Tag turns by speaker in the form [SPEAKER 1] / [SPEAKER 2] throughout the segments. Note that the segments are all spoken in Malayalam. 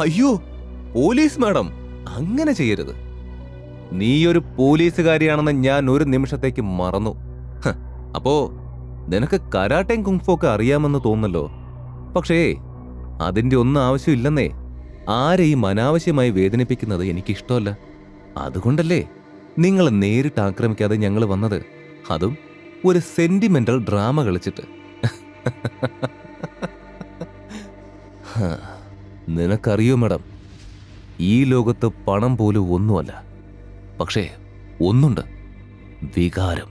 [SPEAKER 1] അയ്യോ, പോലീസ് മാഡം, അങ്ങനെ ചെയ്യരുത്. നീയൊരു പോലീസുകാരിയാണെന്ന് ഞാൻ ഒരു നിമിഷത്തേക്ക് മറന്നു. അപ്പോ നിനക്ക് കരാട്ടയും കുങ്ഫു ഒക്കെ അറിയാമെന്ന് തോന്നല്ലോ. പക്ഷേ അതിന്റെ ഒന്നും ആവശ്യമില്ലെന്നേ. ആരെയും അനാവശ്യമായി വേദനിപ്പിക്കുന്നത് എനിക്കിഷ്ടമല്ല. അതുകൊണ്ടല്ലേ നിങ്ങൾ നേരിട്ട് ആക്രമിക്കാതെ ഞങ്ങൾ വന്നത്, അതും ഒരു സെന്റിമെന്റൽ ഡ്രാമ കളിച്ചിട്ട്. നിനക്കറിയോ മാഡം, ഈ ലോകത്ത് പണം പോലും ഒന്നുമല്ല. പക്ഷേ ഒന്നുണ്ട്, വികാരം.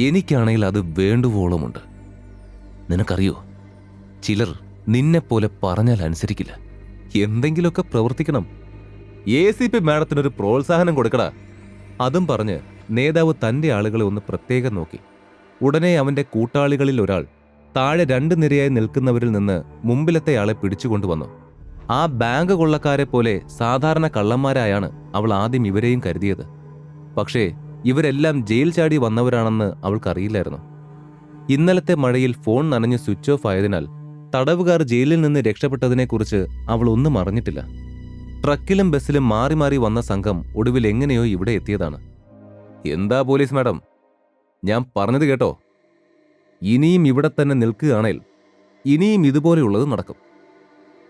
[SPEAKER 1] എനിക്കാണെങ്കിൽ അത് വേണ്ടുവോളമുണ്ട്. നിനക്കറിയോ, ചിലർ നിന്നെപ്പോലെ പറഞ്ഞാൽ അനുസരിക്കില്ല. എന്തെങ്കിലുമൊക്കെ പ്രവർത്തിക്കണം. ACP മാഡത്തിനൊരു പ്രോത്സാഹനം കൊടുക്കടാ. അതും പറഞ്ഞ് നേതാവ് തന്റെ ആളുകളെ ഒന്ന് പ്രത്യേകം നോക്കി. ഉടനെ അവന്റെ കൂട്ടാളികളിൽ ഒരാൾ താഴെ 2 നിരയായി നിൽക്കുന്നവരിൽ നിന്ന് മുമ്പിലത്തെ ആളെ പിടിച്ചുകൊണ്ടുവന്നു. ആ ബാങ്ക് കൊള്ളക്കാരെ പോലെ സാധാരണ കള്ളന്മാരായാണ് അവൾ ആദ്യം ഇവരെയും കരുതിയത്. പക്ഷേ ഇവരെല്ലാം ജയിൽ ചാടി വന്നവരാണെന്ന് അവൾക്കറിയില്ലായിരുന്നു. ഇന്നലത്തെ മഴയിൽ ഫോൺ നനഞ്ഞ് സ്വിച്ച് ഓഫ് ആയതിനാൽ തടവുകാർ ജയിലിൽ നിന്ന് രക്ഷപ്പെട്ടതിനെക്കുറിച്ച് അവൾ ഒന്നും അറിഞ്ഞിട്ടില്ല. ട്രക്കിലും ബസ്സിലും മാറി മാറി വന്ന സംഘം ഒടുവിൽ എങ്ങനെയോ ഇവിടെ എത്തിയതാണ്. എന്താ പോലീസ് മാഡം, ഞാൻ പറഞ്ഞത് കേട്ടോ? ഇനിയും ഇവിടെ തന്നെ നിൽക്കുകയാണേൽ ഇനിയും ഇതുപോലെയുള്ളത് നടക്കും.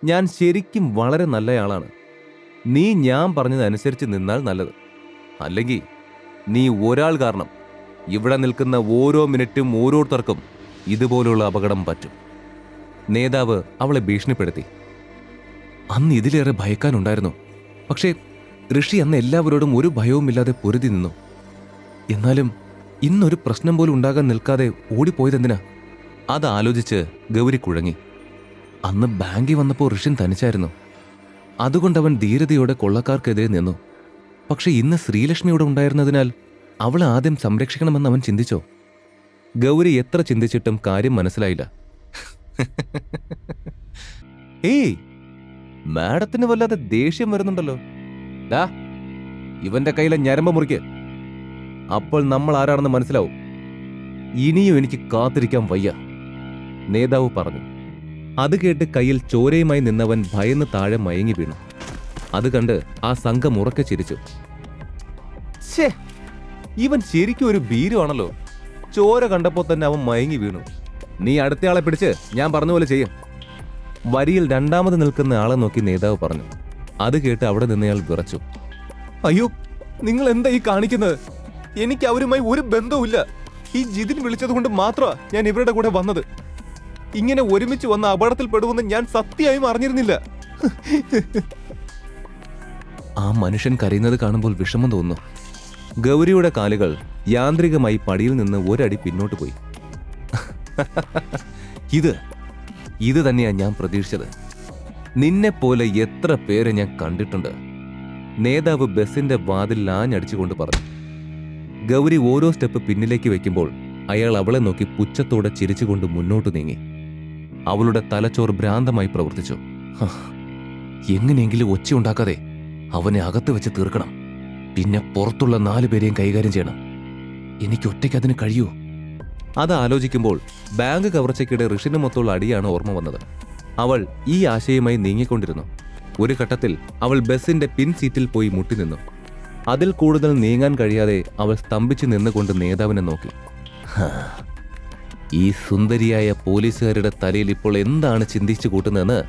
[SPEAKER 1] ഞാൻ ശരിക്കും വളരെ നല്ലയാളാണ്. നീ ഞാൻ പറഞ്ഞതനുസരിച്ച് നിന്നാൽ നല്ലത്. അല്ലെങ്കിൽ നീ ഒരാൾ കാരണം ഇവിടെ നിൽക്കുന്ന ഓരോ മിനിറ്റും ഓരോരുത്തർക്കും ഇതുപോലുള്ള അപകടം പറ്റും. നേതാവ് അവളെ ഭീഷണിപ്പെടുത്തി. അന്ന് ഇതിലേറെ ഭയക്കാനുണ്ടായിരുന്നു. പക്ഷേ ഋഷി അന്ന് എല്ലാവരോടും ഒരു ഭയവുമില്ലാതെ പൊരുതി നിന്നു. എന്നാലും ഇന്നൊരു പ്രശ്നം പോലും ഉണ്ടാകാൻ നിൽക്കാതെ ഓടിപ്പോയതെന്തിനാ? അതാലോചിച്ച് ഗൗരി കുഴങ്ങി. അന്ന് ബാങ്കിൽ വന്നപ്പോൾ ഋഷിൻ തനിച്ചായിരുന്നു. അതുകൊണ്ടവൻ ധീരതയോടെ കൊള്ളക്കാർക്കെതിരെ നിന്നു. പക്ഷെ ഇന്ന് ശ്രീലക്ഷ്മിയോടെ ഉണ്ടായിരുന്നതിനാൽ അവളെ ആദ്യം സംരക്ഷിക്കണമെന്ന് അവൻ ചിന്തിച്ചോ? ഗൗരി എത്ര ചിന്തിച്ചിട്ടും കാര്യം മനസ്സിലായില്ല. ഏയ്, മാഡത്തിന് വല്ലാതെ ദേഷ്യം വരുന്നുണ്ടല്ലോ. ഡാ, ഇവന്റെ കയ്യിലെ ഞരമ്പ് മുറിക്ക്. അപ്പോൾ നമ്മൾ ആരാണെന്ന് മനസ്സിലാവും. ഇനിയും എനിക്ക് കാത്തിരിക്കാൻ വയ്യ, നേതാവ് പറഞ്ഞു. അത് കേട്ട് കയ്യിൽ ചോരയുമായി നിന്നവൻ ഭയന്ന് താഴെ മയങ്ങി വീണു. അത് കണ്ട് ആ സംഘം ഉറക്കെ ചിരിച്ചു. ഛേ, ഇവൻ ശരിക്കും ഒരു ഭീരുവാണല്ലോ. ചോര കണ്ടപ്പോൾ തന്നെ അവൻ മയങ്ങി വീണു. നീ അടുത്തയാളെ പിടിച്ച് ഞാൻ പറഞ്ഞ പോലെ ചെയ്യും. വരിയിൽ 2ാമത് നിൽക്കുന്ന ആളെ നോക്കി നേതാവ് പറഞ്ഞു. അത് കേട്ട് അവിടെ നിന്നയാൾ വിറച്ചു. അയ്യോ, നിങ്ങൾ എന്താ ഈ കാണിക്കുന്നത്? എനിക്ക് അവരുമായി ഒരു ബന്ധവുമില്ല. ഈ ജിതിൻ വിളിച്ചതുകൊണ്ട് മാത്രമാ ഞാൻ ഇവരുടെ കൂടെ വന്നത്. ഇങ്ങനെ ഒരുമിച്ച് വന്ന അപകടത്തിൽപ്പെടുമെന്ന് ഞാൻ സത്യമായും അറിഞ്ഞിരുന്നില്ല. ആ മനുഷ്യൻ കരയുന്നത് കാണുമ്പോൾ വിഷമം തോന്നുന്നു. ഗൗരിയുടെ കാലുകൾ യാന്ത്രികമായി പടിയിൽ നിന്ന് ഒരടി പിന്നോട്ട് പോയി. ഇത് തന്നെയാ ഞാൻ പ്രതീക്ഷിച്ചത്. നിന്നെപ്പോലെ എത്ര പേരെ ഞാൻ കണ്ടിട്ടുണ്ട്, നേതാവ് ബസിന്റെ വാതിൽ ആഞ്ഞടിച്ചുകൊണ്ട് പറഞ്ഞു. ഗൗരി ഓരോ സ്റ്റെപ്പ് പിന്നിലേക്ക് വെക്കുമ്പോൾ അയാൾ അവളെ നോക്കി പുച്ഛത്തോടെ ചിരിച്ചുകൊണ്ട് മുന്നോട്ട് നീങ്ങി. അവളുടെ തലച്ചോറ് ഭ്രാന്തമായി പ്രവർത്തിച്ചു. എങ്ങനെയെങ്കിലും ഒച്ചയുണ്ടാക്കാതെ അവനെ അകത്ത് വെച്ച് തീർക്കണം. പിന്നെ പുറത്തുള്ള 4 പേരെയും കൈകാര്യം ചെയ്യണം. എനിക്ക് ഒറ്റയ്ക്ക് അതിന് കഴിയൂ. അത് ആലോചിക്കുമ്പോൾ ബാങ്ക് കവർച്ചയ്ക്കിടെ ഋഷിന് മൊത്തമുള്ള അടിയാണ് ഓർമ്മ വന്നത്. അവൾ ഈ ആശയമായി നീങ്ങിക്കൊണ്ടിരുന്നു. ഒരു ഘട്ടത്തിൽ അവൾ ബസിന്റെ പിൻ സീറ്റിൽ പോയി മുട്ടിനിന്നു. അതിൽ കൂടുതൽ നീങ്ങാൻ കഴിയാതെ അവൾ സ്തംഭിച്ചു നിന്നുകൊണ്ട് നേതാവിനെ നോക്കി. ഈ സുന്ദരിയായ പോലീസുകാരുടെ തലയിൽ ഇപ്പോൾ എന്താണ് ചിന്തിച്ചു കൂട്ടുന്നതെന്ന്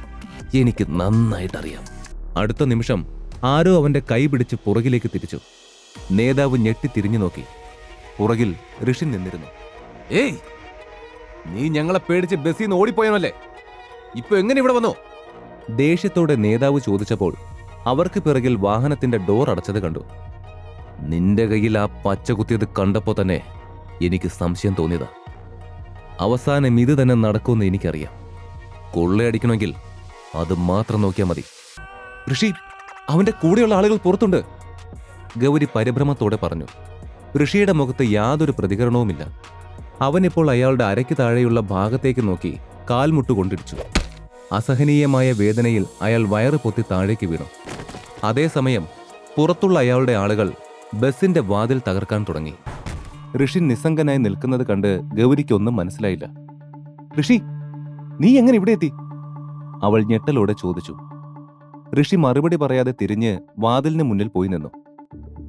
[SPEAKER 1] എനിക്ക് നന്നായിട്ടറിയാം. അടുത്ത നിമിഷം ആരോ അവന്റെ കൈ പിടിച്ച് പുറകിലേക്ക് തിരിച്ചു. നേതാവ് ഞെട്ടി തിരിഞ്ഞു നോക്കി. പുറകിൽ ഋഷിൻ നിന്നിരുന്നു. ഏയ്, നീ ഞങ്ങളെ പേടിച്ച് ബസ്സിൽ നിന്ന് ഓടിപ്പോയനല്ലേ? ഇപ്പൊ എങ്ങനെ ഇവിടെ വന്നോ? ദേഷ്യത്തോടെ നേതാവ് ചോദിച്ചപ്പോൾ അവർക്ക് പിറകിൽ വാഹനത്തിന്റെ ഡോർ അടച്ചത് കണ്ടു. നിന്റെ കയ്യിൽ ആ പച്ച കുത്തിയത് കണ്ടപ്പോ തന്നെ എനിക്ക് സംശയം തോന്നിയതാ. അവസാനം ഇത് തന്നെ നടക്കുമെന്ന് എനിക്കറിയാം. കൊള്ളയടിക്കണമെങ്കിൽ അത് മാത്രം നോക്കിയാൽ മതി. ഋഷി, അവന്റെ കൂടെയുള്ള ആളുകൾ പുറത്തുണ്ട്, ഗൗരി പരിഭ്രമത്തോടെ പറഞ്ഞു. ഋഷിയുടെ മുഖത്ത് യാതൊരു പ്രതികരണവുമില്ല. അവനിപ്പോൾ അയാളുടെ അരയ്ക്ക് താഴെയുള്ള ഭാഗത്തേക്ക് നോക്കി കാൽമുട്ടുകൊണ്ടിടിച്ചു. അസഹനീയമായ വേദനയിൽ അയാൾ വയറ് പൊത്തി താഴേക്ക് വീണു. അതേസമയം പുറത്തുള്ള അയാളുടെ ആളുകൾ ബസിന്റെ വാതിൽ തകർക്കാൻ തുടങ്ങി. ഋഷി നിസ്സംഗനായി നിൽക്കുന്നത് കണ്ട് ഗൗരിക്കൊന്നും മനസ്സിലായില്ല. ഋഷി, നീ എങ്ങനെ ഇവിടെ എത്തി? അവൾ ഞെട്ടലോടെ ചോദിച്ചു. ഋഷി മറുപടി പറയാതെ തിരിഞ്ഞ് വാതിലിന് മുന്നിൽ പോയി നിന്നു.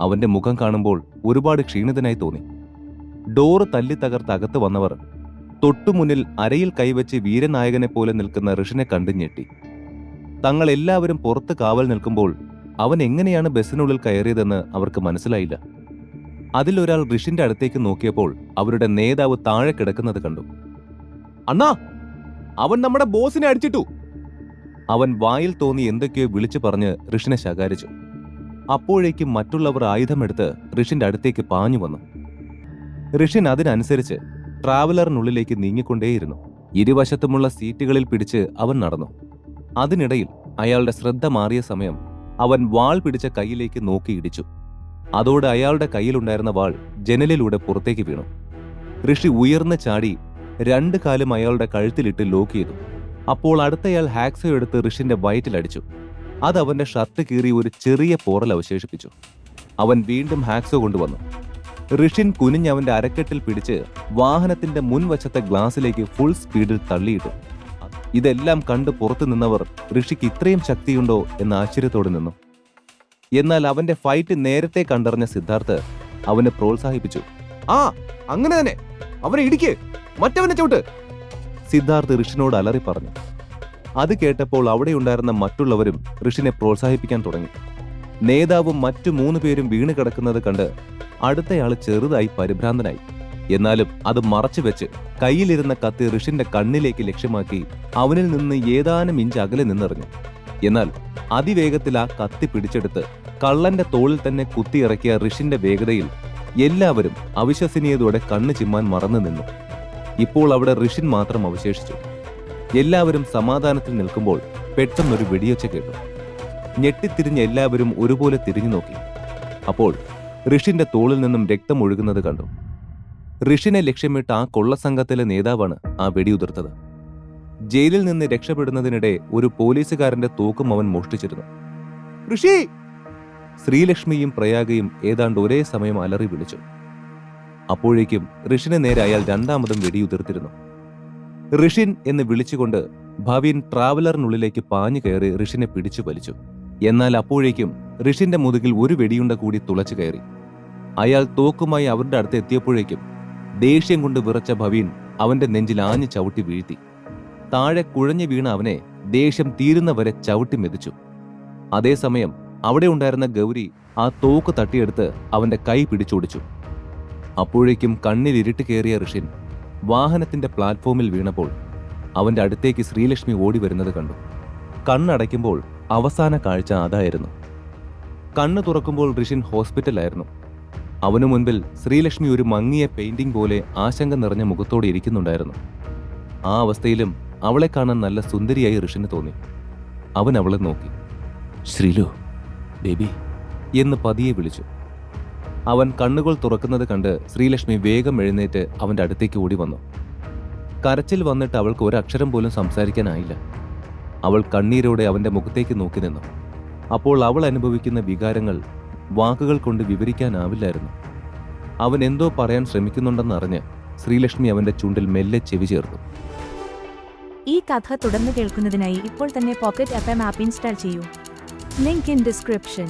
[SPEAKER 1] അവന്റെ മുഖം കാണുമ്പോൾ ഒരുപാട് ക്ഷീണിതനായി തോന്നി. ഡോറ് തല്ലി തകർത്ത് അകത്ത് വന്നവർ തൊട്ടുമുന്നിൽ അരയിൽ കൈവച്ച് വീരനായകനെ പോലെ നിൽക്കുന്ന ഋഷിനെ കണ്ടു ഞെട്ടി. തങ്ങൾ എല്ലാവരും പുറത്ത് കാവൽ നിൽക്കുമ്പോൾ അവൻ എങ്ങനെയാണ് ബസ്സിനുള്ളിൽ കയറിയതെന്ന് അവർക്ക് മനസ്സിലായില്ല. അതിലൊരാൾ ഋഷിന്റെ അടുത്തേക്ക് നോക്കിയപ്പോൾ അവരുടെ നേതാവ് താഴെ കിടക്കുന്നത് കണ്ടു. അണ്ണാ, അവൻ നമ്മുടെ ബോസിനെ അടിച്ചിട്ടു! അവൻ വായിൽ തോന്നി എന്തൊക്കെയോ വിളിച്ചു പറഞ്ഞ് ഋഷിനെ ശകാരിച്ചു. അപ്പോഴേക്കും മറ്റുള്ളവർ ആയുധമെടുത്ത് ഋഷിന്റെ അടുത്തേക്ക് പാഞ്ഞു വന്നു. ഋഷിൻ അതിനനുസരിച്ച് ട്രാവലറിനുള്ളിലേക്ക് നീങ്ങിക്കൊണ്ടേയിരുന്നു. ഇരുവശത്തുമുള്ള സീറ്റുകളിൽ പിടിച്ച് അവൻ നടന്നു. അതിനിടയിൽ അയാളുടെ ശ്രദ്ധ മാറിയ സമയം അവൻ വാൾ പിടിച്ച കൈയിലേക്ക് നോക്കി ഇടിച്ചു. അതോടെ അയാളുടെ കയ്യിലുണ്ടായിരുന്ന വാൾ ജനലിലൂടെ പുറത്തേക്ക് വീണു. ഋഷി ഉയർന്ന് ചാടി 2 കാലും അയാളുടെ കഴുത്തിലിട്ട് ലോക്ക് ചെയ്തു. അപ്പോൾ അടുത്തയാൾ ഹാക്സോ എടുത്ത് ഋഷിന്റെ വയറ്റിലടിച്ചു. അത് അവന്റെ ഷർട്ട് കീറി ഒരു ചെറിയ പോറൽ അവശേഷിപ്പിച്ചു. അവൻ വീണ്ടും ഹാക്സോ കൊണ്ടുവന്നു. ഋഷിൻ കുനിഞ്ഞവന്റെ അരക്കെട്ടിൽ പിടിച്ച് വാഹനത്തിന്റെ മുൻവശത്തെ ഗ്ലാസിലേക്ക് ഫുൾ സ്പീഡിൽ തള്ളിയിട്ടു. ഇതെല്ലാം കണ്ട് പുറത്തു നിന്നവർ ഋഷിക്ക് ഇത്രയും ശക്തിയുണ്ടോ എന്ന ആശ്ചര്യത്തോടെ നിന്നു. എന്നാൽ അവന്റെ ഫൈറ്റ് നേരത്തെ കണ്ടറിഞ്ഞ സിദ്ധാർത്ഥ് അവനെ പ്രോത്സാഹിപ്പിച്ചു. ആ, അങ്ങനെ തന്നെ, അവനെ ഇടിക്ക്, മറ്റവനെ ചവിട്ട്! സിദ്ധാർത്ഥ് ഋഷിനോട് അലറി പറഞ്ഞു. അത് കേട്ടപ്പോൾ അവിടെയുണ്ടായിരുന്ന മറ്റുള്ളവരും ഋഷിനെ പ്രോത്സാഹിപ്പിക്കാൻ തുടങ്ങി. നേതാവും മറ്റു 3 പേരും വീണ് കിടക്കുന്നത് കണ്ട് അടുത്തയാള് ചെറുതായി പരിഭ്രാന്തനായി. എന്നാലും അത് മറച്ചുവെച്ച് കയ്യിലിരുന്ന കത്തി ഋഷിന്റെ കണ്ണിലേക്ക് ലക്ഷ്യമാക്കി അവനിൽ നിന്ന് ഏതാനും ഇഞ്ച് അകലെ നിന്നെറിഞ്ഞു. എന്നാൽ അതിവേഗത്തിൽ ആ കത്തി പിടിച്ചെടുത്ത് കള്ളന്റെ തോളിൽ തന്നെ കുത്തിയിറക്കിയ ഋഷിന്റെ വേഗതയിൽ എല്ലാവരും അവിശ്വസനീയതയോടെ കണ്ണു ചിമ്മാൻ മറന്നു നിന്നു. ഇപ്പോൾ അവിടെ ഋഷിൻ മാത്രം അവശേഷിച്ചു. എല്ലാവരും സമാധാനത്തിൽ നിൽക്കുമ്പോൾ പെട്ടെന്നൊരു വെടിയൊച്ച കേട്ടു. ഞെട്ടിത്തിരിഞ്ഞ എല്ലാവരും ഒരുപോലെ തിരിഞ്ഞു നോക്കി. അപ്പോൾ ഋഷിന്റെ തോളിൽ നിന്നും രക്തം ഒഴുകുന്നത് കണ്ടു. ഋഷിനെ ലക്ഷ്യമിട്ട് ആ കൊള്ളസംഘത്തിലെ നേതാവാണ് ആ വെടിയുതിർത്തത്. ജയിലിൽ നിന്ന് രക്ഷപ്പെടുന്നതിനിടെ ഒരു പോലീസുകാരന്റെ തോക്കും അവൻ മോഷ്ടിച്ചിരുന്നു. ഋഷി! ശ്രീലക്ഷ്മിയും പ്രയാഗയും ഏതാണ്ട് ഒരേ സമയം അലറി വിളിച്ചു. അപ്പോഴേക്കും ഋഷിന് നേരെ അയാൾ രണ്ടാമതും വെടിയുതിർത്തിരുന്നു. ഋഷിൻ എന്ന് വിളിച്ചുകൊണ്ട് ഭവീൻ ട്രാവലറിനുള്ളിലേക്ക് പാഞ്ഞു കയറി ഋഷിനെ പിടിച്ചു വലിച്ചു. എന്നാൽ അപ്പോഴേക്കും ഋഷിന്റെ മുതുകിൽ ഒരു വെടിയുണ്ട കൂടി തുളച്ചു കയറി. അയാൾ തോക്കുമായി അവരുടെ അടുത്ത് എത്തിയപ്പോഴേക്കും ദേഷ്യം കൊണ്ട് വിറച്ച ഭവീൻ അവന്റെ നെഞ്ചിൽ ആഞ്ഞു ചവിട്ടി വീഴ്ത്തി. താഴെ കുഴഞ്ഞു വീണ അവനെ ദേഷ്യം തീരുന്നവരെ ചവിട്ടി മെതിച്ചു. അതേസമയം അവിടെ ഉണ്ടായിരുന്ന ഗൗരി ആ തോക്ക് തട്ടിയെടുത്ത് അവന്റെ കൈ പിടിച്ചോടിച്ചു. അപ്പോഴേക്കും കണ്ണിൽ ഇരുട്ട് കയറിയ ഋഷിൻ വാഹനത്തിന്റെ പ്ലാറ്റ്ഫോമിൽ വീണപ്പോൾ അവന്റെ അടുത്തേക്ക് ശ്രീലക്ഷ്മി ഓടി വരുന്നത് കണ്ടു. കണ്ണടയ്ക്കുമ്പോൾ അവസാന കാഴ്ച അതായിരുന്നു. കണ്ണ് തുറക്കുമ്പോൾ ഋഷിൻ ഹോസ്പിറ്റലായിരുന്നു. അവനു മുൻപിൽ ശ്രീലക്ഷ്മി ഒരു മങ്ങിയ പെയിന്റിംഗ് പോലെ ആശങ്ക നിറഞ്ഞ മുഖത്തോടെ ഇരിക്കുന്നുണ്ടായിരുന്നു. ആ അവസ്ഥയിലും അവളെ കാണാൻ നല്ല സുന്ദരിയായി ഋഷിന് തോന്നി. അവൻ അവളെ നോക്കി. ശ്രീലു, ബേബി എന്ന് പതിയെ വിളിച്ചു. അവൻ കണ്ണുകൾ തുറക്കുന്നത് കണ്ട് ശ്രീലക്ഷ്മി വേഗം എഴുന്നേറ്റ് അവന്റെ അടുത്തേക്ക് ഓടി വന്നു. കരച്ചിൽ വന്നിട്ട് അവൾക്ക് ഒരക്ഷരം പോലും സംസാരിക്കാനായില്ല. അവൾ കണ്ണീരോടെ അവന്റെ മുഖത്തേക്ക് നോക്കി നിന്നു. അപ്പോൾ അവൾ അനുഭവിക്കുന്ന വികാരങ്ങൾ വാക്കുകൾ കൊണ്ട് വിവരിക്കാനാവില്ലായിരുന്നു. അവൻ എന്തോ പറയാൻ ശ്രമിക്കുന്നുണ്ടെന്നറിഞ്ഞ് ശ്രീലക്ഷ്മി അവന്റെ ചുണ്ടിൽ മെല്ലെ ചെവി ചേർത്തു.
[SPEAKER 2] ഈ കഥ തുടർന്ന് കേൾക്കുന്നതിനായി ഇപ്പോൾ തന്നെ പോക്കറ്റ് FM ആപ്പ് ഇൻസ്റ്റാൾ ചെയ്യൂ. Link in description.